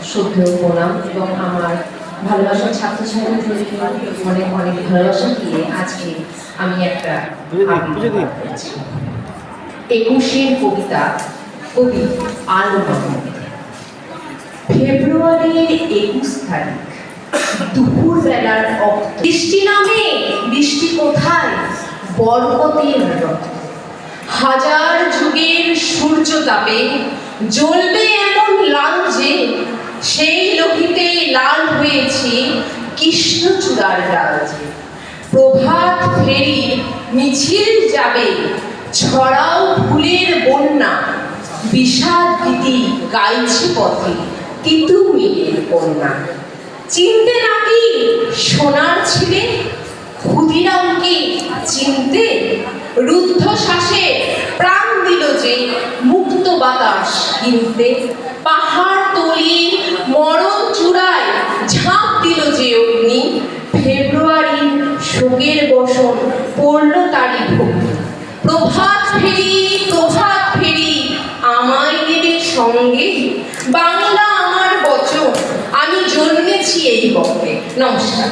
শ্রদ্ধেয় প্রণাম এবং আমার ভালোবাসার ছাত্রছাত্রীদেরকে অনেক অনেক ভালোবাসা দিয়ে আজকে আমি একটা আবৃত্তি করছি। 21-এর কবিতা, কবি আলম আহমেদ। ফেব্রুয়ারির 21 তারিখ দুপুর বেলার বৃষ্টি নামে, বৃষ্টি কোথায়? বরকতের রথ। হাজার যুগের সূর্য তাপে জ্বলবে এমন লাল যে, সেই লোহিতে লাল হয়েছে কৃষ্ণচূড়ার ডাল যে। প্রভাত ফেরি মিছিল যাবে, ছড়াও ফুলের বন্যা, বিষাদ গীতি গাইছে পথে তিতুমিরের কন্যা। চিনতে নাকি সোনার ছেলে? ক্ষুদিরামকে চিনতে? রুদ্ধ শ্বাসে প্রাণ দিল যে মুক্ত বাতাস কিনতে। পাহাড় তলিয়ে মরণ চূড়ায় ঝাঁপ দিল যে অগ্নি। ফেব্রুয়ারি শোকের বসন পড়ল তারই ভক্তি। প্রভাত ফেরি, প্রভাত ফেরি আমায় নেবে সঙ্গে, বাংলা আমার বচন, আমি জন্মেছি এই বঙ্গে। নমস্কার।